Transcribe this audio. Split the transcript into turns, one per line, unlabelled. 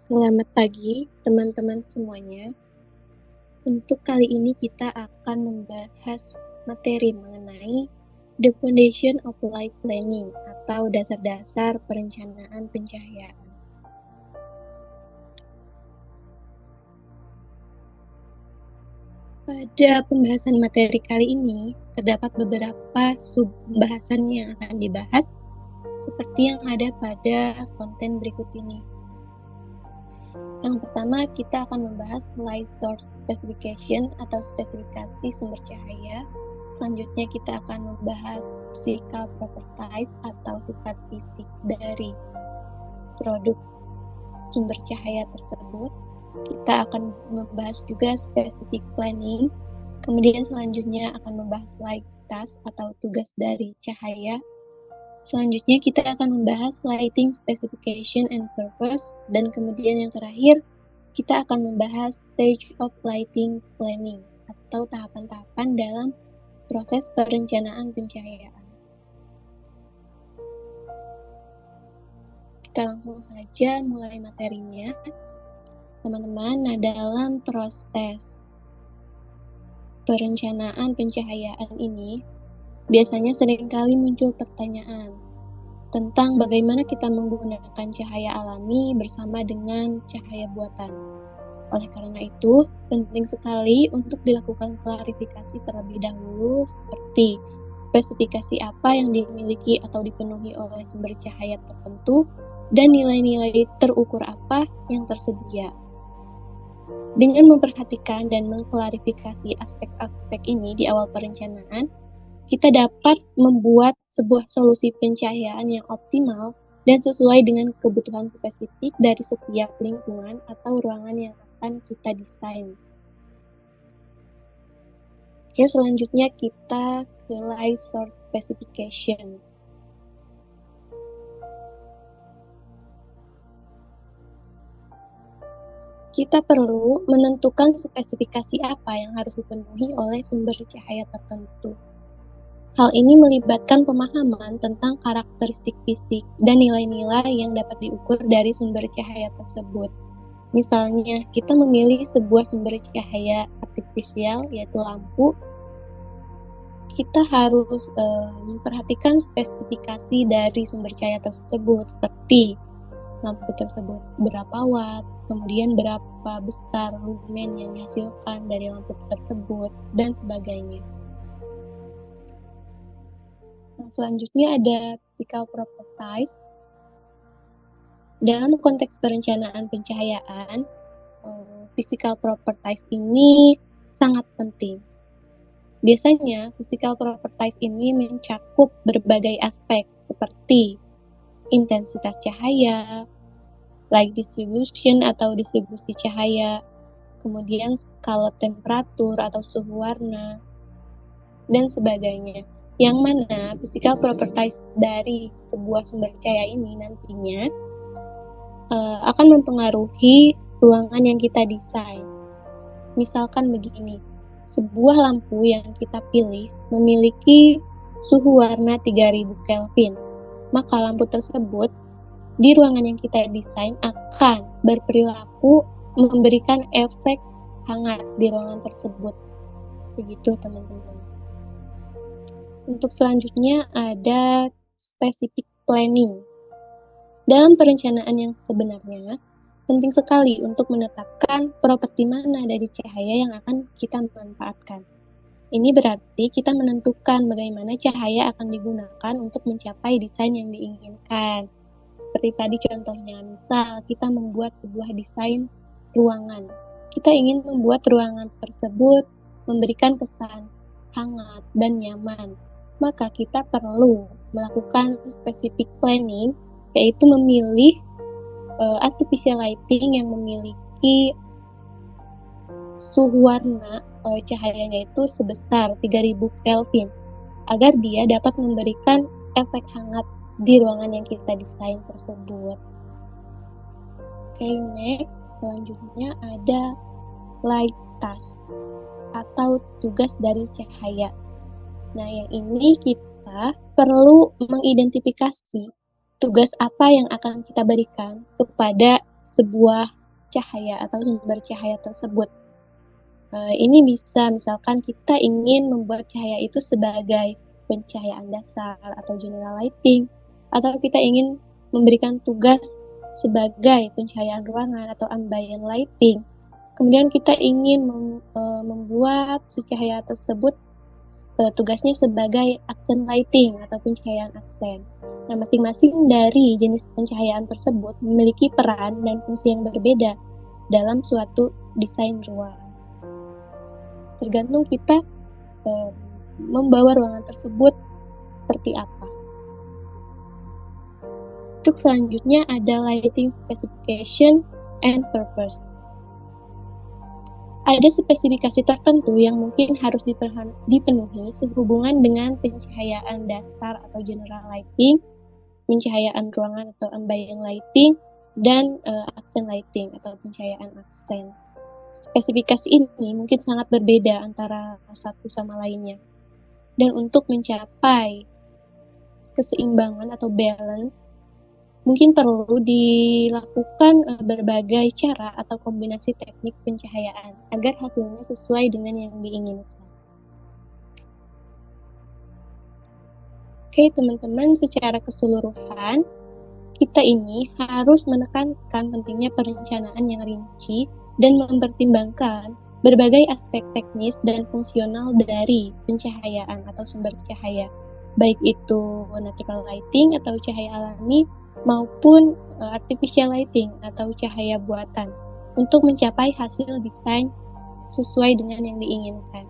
Selamat pagi teman-teman semuanya. Untuk kali ini kita akan membahas materi mengenai The Foundation of Light Planning atau dasar-dasar perencanaan pencahayaan. Pada pembahasan materi kali ini, terdapat beberapa sub-pembahasan yang akan dibahas seperti yang ada pada konten berikut ini. Yang pertama, kita akan membahas light source specification atau spesifikasi sumber cahaya. Selanjutnya, kita akan membahas physical properties atau sifat fisik dari produk sumber cahaya tersebut. Kita akan membahas juga specific planning. Kemudian selanjutnya akan membahas light task atau tugas dari cahaya. Selanjutnya kita akan membahas lighting specification and purpose, dan kemudian yang terakhir kita akan membahas stage of lighting planning atau tahapan-tahapan dalam proses perencanaan pencahayaan. Kita langsung saja mulai materinya. Teman-teman, dalam proses perencanaan pencahayaan ini biasanya seringkali muncul pertanyaan tentang bagaimana kita menggunakan cahaya alami bersama dengan cahaya buatan. Oleh karena itu, penting sekali untuk dilakukan klarifikasi terlebih dahulu seperti spesifikasi apa yang dimiliki atau dipenuhi oleh sumber cahaya tertentu dan nilai-nilai terukur apa yang tersedia. Dengan memperhatikan dan mengklarifikasi aspek-aspek ini di awal perencanaan, kita dapat membuat sebuah solusi pencahayaan yang optimal dan sesuai dengan kebutuhan spesifik dari setiap lingkungan atau ruangan yang akan kita desain. Oke, selanjutnya kita ke light source specification. Kita perlu menentukan spesifikasi apa yang harus dipenuhi oleh sumber cahaya tertentu. Hal ini melibatkan pemahaman tentang karakteristik fisik dan nilai-nilai yang dapat diukur dari sumber cahaya tersebut. Misalnya, kita memilih sebuah sumber cahaya artifisial, yaitu lampu. Kita harus memperhatikan spesifikasi dari sumber cahaya tersebut, seperti lampu tersebut berapa watt, kemudian berapa besar lumen yang dihasilkan dari lampu tersebut, dan sebagainya. Nah, selanjutnya ada physical properties. Dalam konteks perencanaan pencahayaan, physical properties ini sangat penting. Biasanya, physical properties ini mencakup berbagai aspek seperti intensitas cahaya, light distribution atau distribusi cahaya, kemudian skala temperatur atau suhu warna, dan sebagainya. Yang mana physical properties dari sebuah sumber cahaya ini nantinya akan mempengaruhi ruangan yang kita desain. Misalkan begini, sebuah lampu yang kita pilih memiliki suhu warna 3000 Kelvin, maka lampu tersebut di ruangan yang kita desain akan berperilaku memberikan efek hangat di ruangan tersebut. Begitu teman-teman. Untuk selanjutnya ada specific planning. Dalam perencanaan yang sebenarnya, penting sekali untuk menetapkan properti mana dari cahaya yang akan kita manfaatkan. Ini berarti kita menentukan bagaimana cahaya akan digunakan untuk mencapai desain yang diinginkan. Seperti tadi contohnya, misal kita membuat sebuah desain ruangan. Kita ingin membuat ruangan tersebut memberikan kesan hangat dan nyaman. Maka kita perlu melakukan specific planning, yaitu memilih artificial lighting yang memiliki suhu warna cahayanya itu sebesar 3000 Kelvin agar dia dapat memberikan efek hangat di ruangan yang kita desain tersebut. Oke, next, selanjutnya ada light task atau tugas dari cahaya. Nah, yang ini kita perlu mengidentifikasi tugas apa yang akan kita berikan kepada sebuah cahaya atau sumber cahaya tersebut. Ini bisa misalkan kita ingin membuat cahaya itu sebagai pencahayaan dasar atau general lighting, atau kita ingin memberikan tugas sebagai pencahayaan ruangan atau ambient lighting. Kemudian kita ingin membuat si cahaya tersebut tugasnya sebagai aksen lighting atau pencahayaan aksen. Nah, masing-masing dari jenis pencahayaan tersebut memiliki peran dan fungsi yang berbeda dalam suatu desain ruang. Tergantung kita membawa ruangan tersebut seperti apa. Untuk selanjutnya ada lighting specification and purpose. Ada spesifikasi tertentu yang mungkin harus dipenuhi sehubungan dengan pencahayaan dasar atau general lighting, pencahayaan ruangan atau ambient lighting, dan aksen lighting atau pencahayaan aksen. Spesifikasi ini mungkin sangat berbeda antara satu sama lainnya. Dan untuk mencapai keseimbangan atau balance, mungkin perlu dilakukan berbagai cara atau kombinasi teknik pencahayaan agar hasilnya sesuai dengan yang diinginkan. Oke, teman-teman, secara keseluruhan, kita ini harus menekankan pentingnya perencanaan yang rinci dan mempertimbangkan berbagai aspek teknis dan fungsional dari pencahayaan atau sumber cahaya, baik itu natural lighting atau cahaya alami maupun artificial lighting atau cahaya buatan untuk mencapai hasil desain sesuai dengan yang diinginkan.